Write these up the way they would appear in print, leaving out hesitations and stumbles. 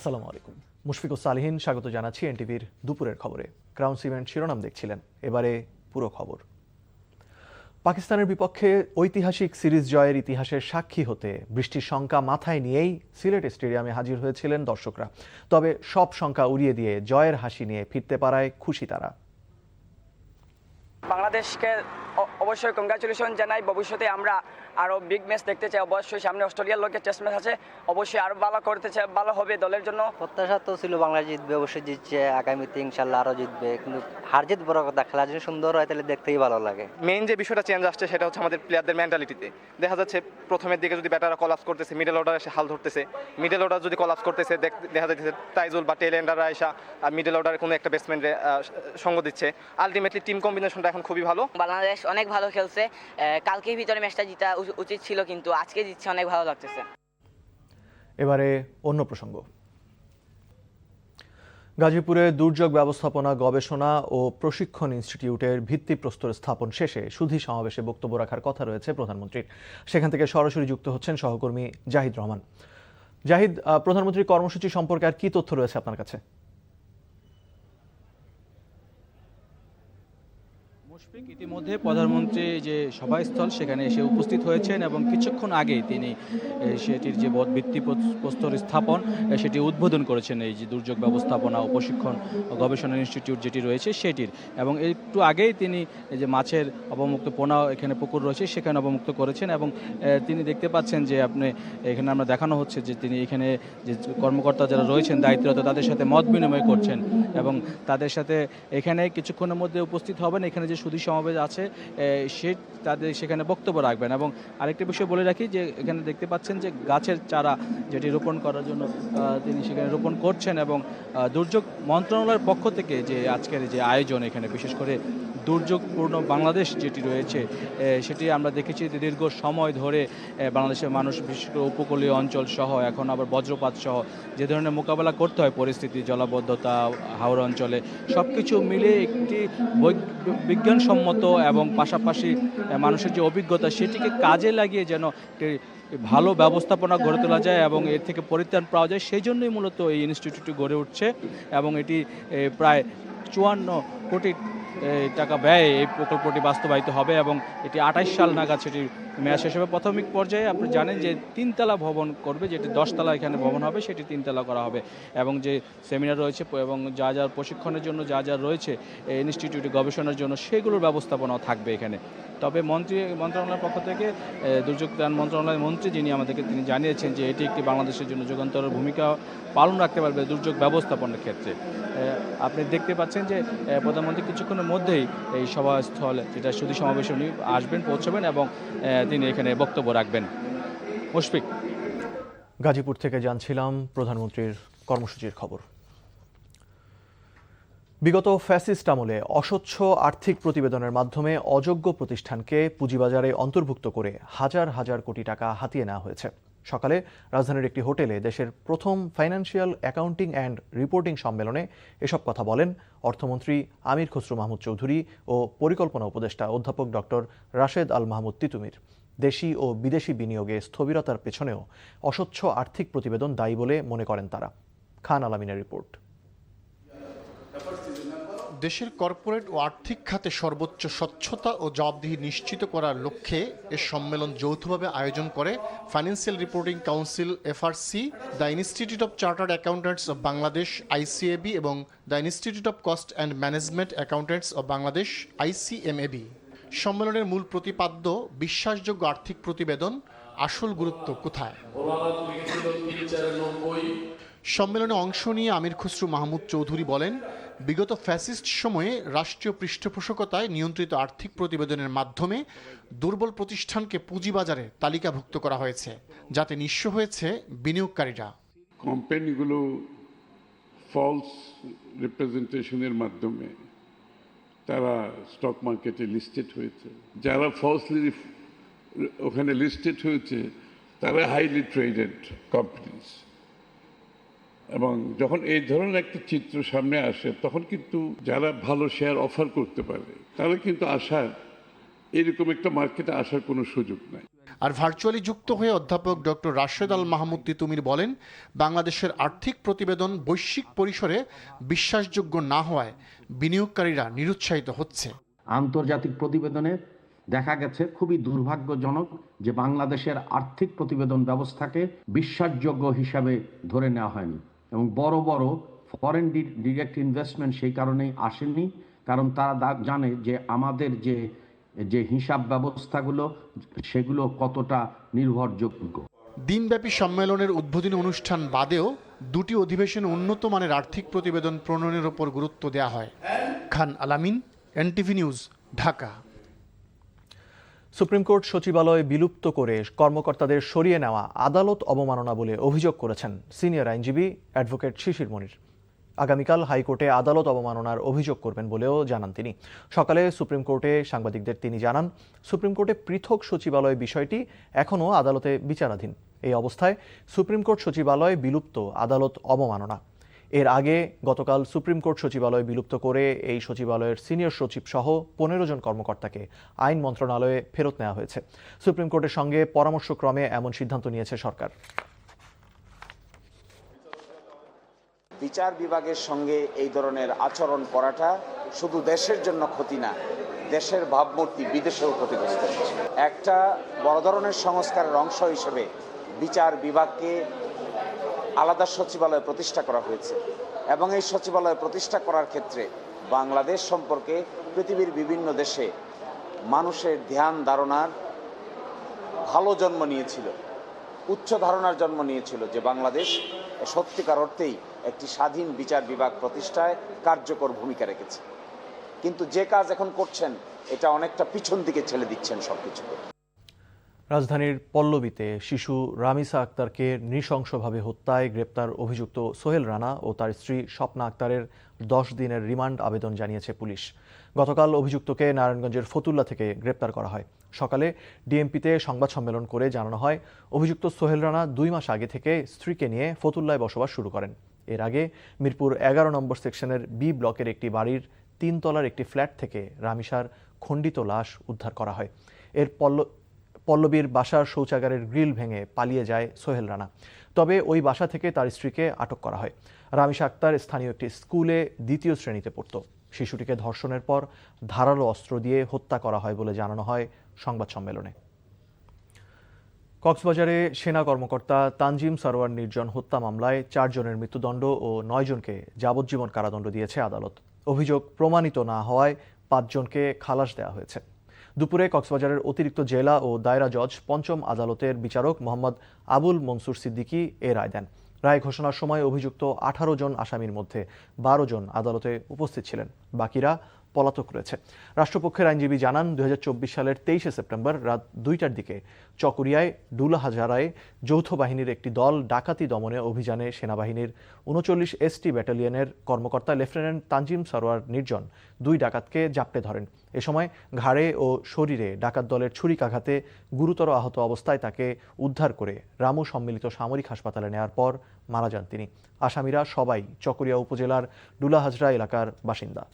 আসসালামু আলাইকুম। মুশফিকুর সালিহিন স্বাগত জানাচ্ছি এনটিভির দুপুরের খবরে। ক্রাউন সিমেন্ট শিরোনাম দেখছিলেন, এবারে পুরো খবর। পাকিস্তানের বিপক্ষে ঐতিহাসিক সিরিজ জয়ের ইতিহাসের সাক্ষী হতে বৃষ্টির শঙ্কা মাথায় নিয়েই সিলেট স্টেডিয়ামে হাজির হয়েছিলেন দর্শকরা। তবে সব শঙ্কা উড়িয়ে দিয়ে জয়ের হাসি নিয়ে ফিরতে পারায় খুশি তারা। বাংলাদেশকে অবশ্যই কংগ্রাচুলেশন জানাই। ভবিষ্যতে আমরা আরও বিগ ম্যাচ দেখতে চাই। অবশ্যই সামনে অস্ট্রেলিয়ার লোকের টেস্ট ম্যাচ আছে, অবশ্যই আরও ভালো করতে চাই, ভালো হবে দলের জন্য। প্রত্যাশা তো ছিল বাংলাদেশ জিতবে, অবশ্যই জিতছে, আগামীতে ইনশাল্লাহ আরও জিতবে। কিন্তু হার জিত বড় কথা, খেলা যদি সুন্দর হয় তাহলে দেখতেই ভালো লাগে। মেইন যে বিষয়টা চেঞ্জ আসছে সেটা হচ্ছে আমাদের প্লেয়ারদের মেন্টালিটিতে। দেখা যাচ্ছে প্রথমের দিকে যদি ব্যাটাররা কলাপস করতেছে, মিডল অর্ডার এসে হাল ধরতেছে, মিডল অর্ডার যদি কলাপস করতেছে দেখা যাচ্ছে তাইজুল বা টেল এন্ডাররা এসে আর মিডল অর্ডারে কোনো একটা ব্যাটসম্যানরে সঙ্গ দিচ্ছে। আলটিমেটলি টিম কম্বিনেশনটা এখন খুবই ভালো। বাংলাদেশ অনেক ভালো খেলছে, কালকের ভিতরে ম্যাচটা জিতা উচিত ছিল, কিন্তু আজকে জিতছে, অনেক ভালো লাগতেছে। এবারে অন্য প্রসঙ্গ। গাজীপুরে দুর্যোগ ব্যবস্থাপনা গবেষণা ও প্রশিক্ষণ ইনস্টিটিউটের ভিত্তিপ্রস্তর স্থাপন শেষে সুধী সমাবেশে বক্তব্য রাখার কথা রয়েছে প্রধানমন্ত্রীর। সেখান থেকে সরাসরি যুক্ত হচ্ছেন সহকর্মী জাহিদ রহমান। জাহিদ, প্রধানমন্ত্রীর কর্মসূচি সম্পর্কে আর কি তথ্য রয়েছে আপনার কাছে? মুশফিক, ইতিমধ্যে প্রধানমন্ত্রী যে সভাস্থল সেখানে এসে উপস্থিত হয়েছেন এবং কিছুক্ষণ আগেই তিনি সেটির যে ভিত্তিপ্রস্তর স্থাপন সেটি উদ্বোধন করেছেন, এই যে দুর্যোগ ব্যবস্থাপনা ও প্রশিক্ষণ গবেষণা ইনস্টিটিউট যেটি রয়েছে সেটির। এবং একটু আগেই তিনি এই যে মাছের অবমুক্ত পোনা এখানে পুকুর রয়েছে সেখানে অবমুক্ত করেছেন এবং তিনি দেখতে পাচ্ছেন যে আপনি এখানে আমরা দেখানো হচ্ছে যে তিনি এখানে যে কর্মকর্তা যারা রয়েছেন দায়িত্বরত তাদের সাথে মত বিনিময় করছেন এবং তাদের সাথে এখানে কিছুক্ষণের মধ্যে উপস্থিত হবেন। এখানে যে সুধী সমাবেশ আছে সে তাদের সেখানে বক্তব্য রাখবেন। এবং আরেকটি বিষয় বলে রাখি যে এখানে দেখতে পাচ্ছেন যে গাছের চারা যেটি রোপণ করার জন্য তিনি সেখানে রোপণ করছেন এবং দুর্যোগ মন্ত্রণালয়ের পক্ষ থেকে যে আজকের যে আয়োজন, এখানে বিশেষ করে দুর্যোগপূর্ণ বাংলাদেশ যেটি রয়েছে সেটি আমরা দেখেছি দীর্ঘ সময় ধরে বাংলাদেশের মানুষ বিশেষ করে উপকূলীয় অঞ্চল সহ এখন আবার বজ্রপাত সহ যে ধরনের মোকাবেলা করতে হয় পরিস্থিতি, জলাবদ্ধতা, হাওড় অঞ্চলে সব কিছু মিলে একটি বিজ্ঞানসম্মত এবং পাশাপাশি মানুষের যে অভিজ্ঞতা সেটিকে কাজে লাগিয়ে যেন ভালো ব্যবস্থাপনা গড়ে তোলা যায় এবং এর থেকে পরিত্রাণ পাওয়া যায়, সেই জন্যই মূলত এই ইনস্টিটিউটটি গড়ে উঠছে এবং এটি প্রায় 54 কোটি টাকা ব্যয়ে এই প্রকল্পটি বাস্তবায়িত হবে এবং এটি 28 সাল নাগাদ সেটি মেয়াদ শেষ হবে। প্রাথমিক পর্যায়ে আপনি জানেন যে 3তলা ভবন করবে, যেটি 10তলা এখানে ভবন হবে, সেটি 3তলা করা হবে এবং যে সেমিনার রয়েছে এবং যা যা প্রশিক্ষণের জন্য যা যা রয়েছে ইনস্টিটিউটে গবেষণার জন্য সেগুলোর ব্যবস্থাপনাও থাকবে এখানে। তবে মন্ত্রণালয়ের পক্ষ থেকে দুর্যোগ ত্রাণ মন্ত্রণালয়ের মন্ত্রী যিনি আমাদেরকে তিনি জানিয়েছেন যে এটি একটি বাংলাদেশের জন্য যুগান্তরের ভূমিকা পালন রাখতে পারবে দুর্যোগ ব্যবস্থাপনার ক্ষেত্রে। আপনি দেখতে পাচ্ছেন যে প্রধানমন্ত্রী কিছুক্ষণের মধ্যেই এই সভাস্থল যেটা সুধী সমাবেশে উনি আসবেন, পৌঁছবেন এবং তিনি এখানে বক্তব্য রাখবেন। মুশফিক। গাজীপুর থেকে জানছিলাম প্রধানমন্ত্রীর কর্মসূচির খবর। বিগত ফ্যাসিস্ট আমলে অস্বচ্ছ আর্থিক প্রতিবেদনের মাধ্যমে অযোগ্য প্রতিষ্ঠানকে পুঁজিবাজারে অন্তর্ভুক্ত করে হাজার হাজার কোটি টাকা হাতিয়ে নেওয়া হয়েছে। সকালে রাজধানীর একটি হোটেলে দেশের প্রথম ফাইন্যান্সিয়াল অ্যাকাউন্টিং অ্যান্ড রিপোর্টিং সম্মেলনে এসব কথা বলেন অর্থমন্ত্রী আমির খসরু মাহমুদ চৌধুরী ও পরিকল্পনা উপদেষ্টা অধ্যাপক ডক্টর রাশেদ আল মাহমুদ তিতুমির। দেশি ও বিদেশি বিনিয়োগে স্থবিরতার পেছনেও অস্বচ্ছ আর্থিক প্রতিবেদন দায়ী বলে মনে করেন তারা। খান আলামিনের রিপোর্ট। দেশের কর্পোরেট ও আর্থিক খাতে সর্বোচ্চ স্বচ্ছতা ও জবাবদিহি নিশ্চিত করার লক্ষ্যে এ সম্মেলন যৌথভাবে আয়োজন করে financial reporting council FRC, the institute of chartered accountants of Bangladesh ICAB এবং the institute of cost and management accountants of Bangladesh ICMAB. সম্মেলনের মূল প্রতিপাদ্য বিশ্বাসযোগ্য আর্থিক প্রতিবেদন, আসল গুরুত্ব কোথায়। সম্মেলনে অংশ নিয়ে আমির খসরু মাহমুদ চৌধুরী বলেন, বিগত ফ্যাসিস্ট সময়ে রাষ্ট্রীয় পৃষ্ঠপোষকতায় নিয়ন্ত্রিত আর্থিক প্রতিবেদনের মাধ্যমে দুর্বল প্রতিষ্ঠানকে পুঁজিবাজারে তালিকাভুক্ত করা হয়েছে, যাতে নিঃস্ব হয়েছে বিনিয়োগকারীরা। কোম্পানিগুলো ফলস রিপ্রেজেন্টেশনের মাধ্যমে তারা স্টক মার্কেটে লিস্টেড হয়েছে। যারা ফলসলি ওখানে লিস্টেড হয়েছে তারা হাইলি ট্রেডেড কোম্পানিজ। এবং যখন এই ধরনের একটা চিত্র সামনে আসে তখন কিন্তু যারা ভালো শেয়ার অফার করতে পারে তারা কিন্তু এরকম একটা মার্কেটে আসার কোনো সুযোগ নাই। আর ভার্চুয়ালি যুক্ত হয়ে অধ্যাপক ডক্টর রাশেদ আল মাহমুদ তিতুমির বলেন, বাংলাদেশের আর্থিক প্রতিবেদন বৈশ্বিক পরিসরে বিশ্বাসযোগ্য না হওয়ায় বিনিয়োগকারীরা নিরুৎসাহিত হচ্ছে। আন্তর্জাতিক প্রতিবেদনে দেখা গেছে খুবই দুর্ভাগ্যজনক যে বাংলাদেশের আর্থিক প্রতিবেদন ব্যবস্থাকে বিশ্বাসযোগ্য হিসাবে ধরে নেওয়া হয়নি এবং বড় বড় ফরেন ডিরেক্ট ইনভেস্টমেন্ট সেই কারণেই আসেনি, কারণ তারা জানে যে আমাদের যে হিসাব ব্যবস্থাগুলো সেগুলো কতটা নির্ভরযোগ্য। দিনব্যাপী সম্মেলনের উদ্বোধনী অনুষ্ঠান বাদেও দুটি অধিবেশনে উন্নত মানের আর্থিক প্রতিবেদন প্রণয়নের ওপর গুরুত্ব দেওয়া হয়। খান আলামিন, NTV news, Dhaka. Supreme court সচিবালয় বিলুপ্ত করে কর্মকর্তাদের সরিয়ে নেওয়া আদালত অবমাননা বলে অভিযোগ করেছেন সিনিয়র আইনজীবী অ্যাডভোকেট শিশির মনির। আগামীকাল হাইকোর্টে আদালত অবমাননার অভিযোগ করবেন বলেও জানান তিনি। সকালে সুপ্রিম কোর্টে সাংবাদিকদের তিনি জানান, সুপ্রিম কোর্টে পৃথক সচিবালয় বিষয়টি এখনও আদালতে বিচারাধীন। এই অবস্থায় সুপ্রিম কোর্ট সচিবালয় বিলুপ্ত আদালত অবমাননা। এর আগে গতকাল সুপ্রিম কোর্ট সচিবালয় বিলুপ্ত করে এই সচিবালয়ের সিনিয়র সচিব সহ 15 জন কর্মকর্তাকে আইন মন্ত্রণালয়ে ফেরত নেওয়া হয়েছে। সুপ্রিম কোর্টের সঙ্গে পরামর্শক্রমে এমন সিদ্ধান্ত নিয়েছে সরকার। বিচার বিভাগের সঙ্গে এই ধরনের আচরণ করাটা শুধু দেশের জন্য ক্ষতি না, দেশের ভাবমূর্তি বিদেশেও ক্ষতিগ্রস্ত হচ্ছে। একটা বড় ধরনের সংস্কারের অংশ হিসেবে বিচার বিভাগকে আলাদা সচিবালয় প্রতিষ্ঠা করা হয়েছে এবং এই সচিবালয় প্রতিষ্ঠা করার ক্ষেত্রে বাংলাদেশ সম্পর্কে পৃথিবীর বিভিন্ন দেশে মানুষের ধ্যান ধারণার ভালো জন্ম নিয়েছিল, উচ্চ ধারণার জন্ম নিয়েছিল যে বাংলাদেশ সত্যিকার অর্থেই একটি স্বাধীন বিচার বিভাগ প্রতিষ্ঠায় কার্যকর ভূমিকা রেখেছে। কিন্তু যে কাজ এখন করছেন এটা অনেকটা পিছন দিকে ঠেলে দিচ্ছেন সবকিছুকে। রাজধানীর পল্লবীতে শিশু রামিসা আক্তারকে নৃশংসভাবে হত্যায় গ্রেপ্তার অভিযুক্ত সোহেল রানা ও তার স্ত্রী স্বপ্না আক্তারের 10 দিনের রিমান্ড আবেদন জানিয়েছে পুলিশ। গতকাল অভিযুক্তকে নারায়ণগঞ্জের ফতুল্লা থেকে গ্রেপ্তার করা হয়। সকালে ডিএমপিতে সংবাদ সম্মেলন করে জানানো হয়, অভিযুক্ত সোহেল রানা 2 মাস আগে থেকে স্ত্রীকে নিয়ে ফতুল্লায় বসবাস শুরু করেন। এর আগে মিরপুর 11 নম্বর সেকশনের বি ব্লকের একটি বাড়ির 3 তলার একটি ফ্ল্যাট থেকে রামিসার খণ্ডিত লাশ উদ্ধার করা হয়। এর পল্লবীর বাসার শৌচাগারের গ্রিল ভেঙে পালিয়ে যায় সোহেল রানা। তবে ওই বাসা থেকে তার স্ত্রীকে আটক করা হয়। রামিসা আক্তার স্থানীয় একটি স্কুলে 2য় শ্রেণীতে পড়ত। শিশুটিকে ধর্ষণের পর ধারালো অস্ত্র দিয়ে হত্যা করা হয় বলে জানানো হয় সংবাদ সম্মেলনে। কক্সবাজারে সেনা কর্মকর্তা তানজিম সরওয়ার নির্জন হত্যা মামলায় 4 জনের মৃত্যুদণ্ড ও 9 জনকে যাবজ্জীবন কারাদণ্ড দিয়েছে আদালত। অভিযোগ প্রমাণিত না হওয়ায় 5 জনকে খালাস দেওয়া হয়েছে। দুপুরে কক্সবাজারের অতিরিক্ত জেলা ও দায়রা জজ 5ম আদালতের বিচারক মোহাম্মদ আবুল মনসুর সিদ্দিকী এ রায় দেন। রায় ঘোষণার সময় অভিযুক্ত 18 জন আসামির মধ্যে 12 জন আদালতে উপস্থিত ছিলেন, বাকিরা পলাতক রয়েছে। রাষ্ট্রপক্ষের আইনজীবী জানান, 2024 সালের 23শে সেপ্টেম্বর রাত 2টার দিকে চকরিয়ায় ডুলাহাজারায় যৌথ বাহিনীর একটি দল ডাকাতি দমনে অভিযানে সেনাবাহিনীর 39 এসটি ব্যাটালিয়নের কর্মকর্তা লেফটেন্যান্ট তানজিম সরওয়ার নির্জন 2 ডাকাতকে জাপটে ধরেন। এ সময় ঘাড়ে ও শরীরে ডাকাত দলের ছুরিকাঘাতে গুরুতর আহত অবস্থায় তাকে উদ্ধার করে রামু সম্মিলিত সামরিক হাসপাতালে নেওয়ার পর মারা যান তিনি। আসামিরা সবাই চকরিয়া উপজেলার ডুলাহাজরা এলাকার বাসিন্দা।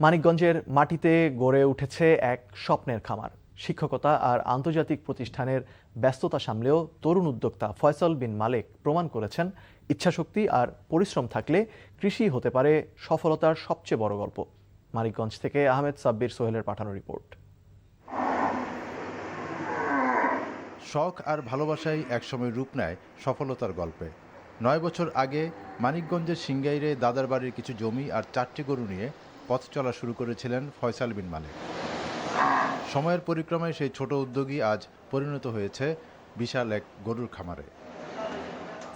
মানিকগঞ্জের মাটিতে গড়ে উঠেছে এক স্বপ্নের খামার। শিক্ষকতা আর আন্তর্জাতিক প্রতিষ্ঠানের ব্যস্ততা সামলেও তরুণ উদ্যোক্তা ফয়সাল বিন মালেক প্রমাণ করেছেন, ইচ্ছাশক্তি আর পরিশ্রম থাকলে কৃষি হতে পারে সফলতার সবচেয়ে বড় গল্প। মানিকগঞ্জ থেকে আহমেদ সাব্বির সোহেলের পাঠানো রিপোর্ট। শখ আর ভালোবাসাই একসময় রূপ নেয় সফলতার গল্পে। 9 বছর আগে মানিকগঞ্জের সিংগাইরে দাদার বাড়ির কিছু জমি আর 4টি গরু নিয়ে পথ চলা শুরু করেছিলেন ফয়সাল বিন মালেক। সময়ের পরিক্রমায় সেই ছোট উদ্যোগী আজ পরিণত হয়েছে বিশাল এক গরুর খামারে।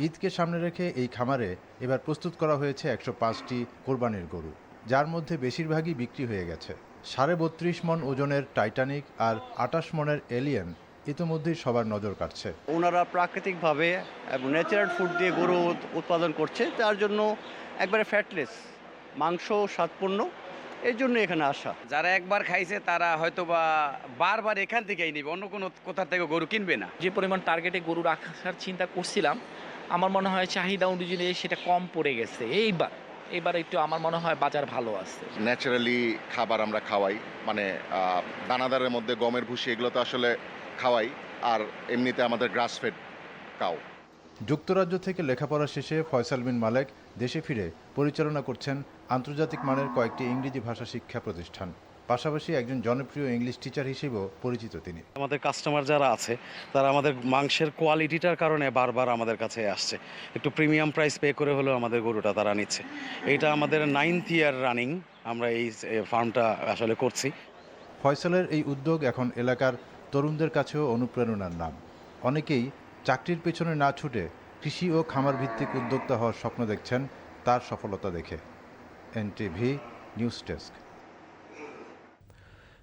ঈদকে সামনে রেখে এই খামারে এবার প্রস্তুত করা হয়েছে 105টি কোরবানির গরু, যার মধ্যে বেশিরভাগই বিক্রি হয়ে গেছে। 32.5 মণ ওজনের টাইটানিক আর 28 মণের এলিয়েন ইতিমধ্যেই সবার নজর কাটছে। ওনারা প্রাকৃতিকভাবে এবং ন্যাচারাল ফুড দিয়ে গরু উৎপাদন করছে, তার জন্য একবারে ফ্যাটলেস মাংস স্বাদপূর্ণ, এর জন্য এখানে আসা। যারা একবার খাইছে তারা হয়তো বা বারবার এখান থেকেই নেবে, অন্য কোনো কোথা থেকে গরু কিনবে না। যে পরিমাণ টার্গেটে গরু রাখার চিন্তা করছিলাম, আমার মনে হয় চাহিদা অনুযায়ী সেটা কম পড়ে গেছে। এইবার এবার একটু আমার মনে হয় বাজার ভালো আছে। ন্যাচারালি খাবার আমরা খাওয়াই, মানে দানাদারের মধ্যে গমের ভুসি এগুলো তো আসলে খাওয়াই, আর এমনিতে আমাদের গ্রাস ফেড কাউ। যুক্তরাজ্য থেকে লেখাপড়া শেষে ফয়সাল বিন মালেক দেশে ফিরে পরিচালনা করছেন আন্তর্জাতিক মানের কয়েকটি ইংরেজি ভাষা শিক্ষা প্রতিষ্ঠান। পাশাপাশি একজন জনপ্রিয় ইংলিশ টিচার হিসেবেও পরিচিত তিনি। আমাদের কাস্টমার যারা আছে তারা আমাদের মাংসের কোয়ালিটিটার কারণে বারবার আমাদের কাছে আসছে, একটু প্রিমিয়াম প্রাইস পে করে হলেও আমাদের গরুটা তারা নিচ্ছে। এটা আমাদের 9th ইয়ার রানিং আমরা এই ফার্মটা আসলে করছি। ফয়সালের এই উদ্যোগ এখন এলাকার তরুণদের কাছেও অনুপ্রেরণার নাম। অনেকেই চাকরির পেছনে না ছুটে কৃষি ও খামার ভিত্তিক উদ্যোক্তা হওয়ার স্বপ্ন দেখছেন তার সফলতা দেখে। NTV news desk.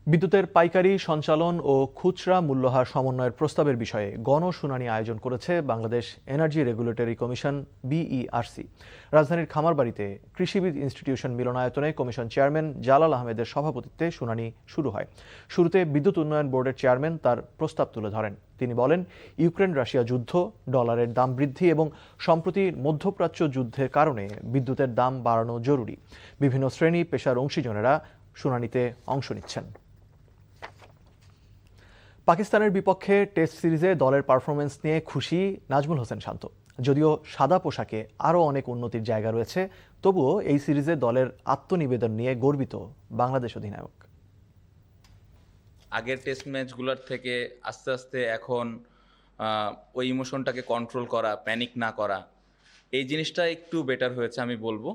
বিদ্যুতের পাইকারি, সঞ্চালন ও খুচরা মূল্যহার সমন্বয়ের প্রস্তাবের বিষয়ে গণশুনানি আয়োজন করেছে Bangladesh energy regulatory commission BERC। রাজধানীর খামারবাড়িতে কৃষিবিদ ইনস্টিটিউশন মিলনায়তনে কমিশন চেয়ারম্যান জালাল আহমেদের সভাপতিত্বে শুনানি শুরু হয়। শুরুতে বিদ্যুৎ উন্নয়ন বোর্ডের চেয়ারম্যান তার প্রস্তাব তুলে ধরেন। তিনি বলেন, ইউক্রেন রাশিয়া যুদ্ধ, ডলারের দাম বৃদ্ধি এবং সম্প্রতি মধ্যপ্রাচ্য যুদ্ধের কারণে বিদ্যুতের দাম বাড়ানো জরুরি। বিভিন্ন শ্রেণী পেশার অংশীজনেরা শুনানিতে অংশ নিচ্ছেন। পাকিস্তানের বিপক্ষে টেস্ট সিরিজে দলের পারফরমেন্স নিয়ে খুশি নাজমুল হোসেন শান্ত। যদিও সাদা পোশাকে আরও অনেক উন্নতির জায়গা রয়েছে, তবুও এই সিরিজে দলের আত্মনিবেদন নিয়ে গর্বিত বাংলাদেশ অধিনায়ক। আগের টেস্ট ম্যাচগুলোর থেকে আস্তে আস্তে এখন ওই ইমোশনটাকে কন্ট্রোল করা, প্যানিক না করা, এই জিনিসটা একটু বেটার হয়েছে আমি বলবো।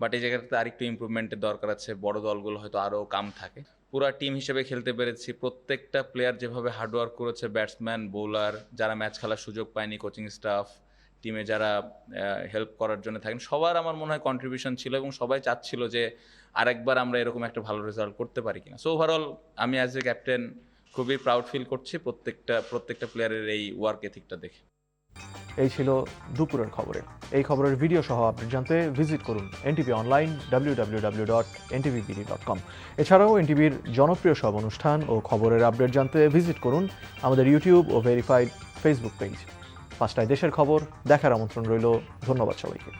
বাট এই জায়গাটাতে আরেকটু ইমপ্রুভমেন্টের দরকার আছে। বড় দলগুলো হয়তো আরও কাম থাকে। পুরা টিম হিসেবে খেলতে পেরেছি। প্রত্যেকটা প্লেয়ার যেভাবে হার্ডওয়ার্ক করেছে, ব্যাটসম্যান, বোলার, যারা ম্যাচ খেলার সুযোগ পায়নি, কোচিং স্টাফ, টিমে যারা হেল্প করার জন্য থাকেন, সবার আমার মনে হয় কন্ট্রিবিউশন ছিল এবং সবাই চাচ্ছিল যে আরেকবার আমরা এরকম একটা ভালো রেজাল্ট করতে পারি কিনা। সো ওভারঅল আমি অ্যাজ এ ক্যাপ্টেন খুবই প্রাউড ফিল করছি প্রত্যেকটা প্লেয়ারের এই ওয়ার্ক এথিকটা দেখে। এই ছিল দুপুরের খবরে। এই খবরের ভিডিও সহ আপডেট জানতে ভিজিট করুন এনটিভি অনলাইন www.ntvbd.com। এছাড়াও এনটিভির জনপ্রিয় সব অনুষ্ঠান ও খবরের আপডেট জানতে ভিজিট করুন আমাদের ইউটিউব ও ভেরিফাইড ফেসবুক পেজ। 5টায় দেশের খবর দেখার আমন্ত্রণ রইল। ধন্যবাদ সবাইকে।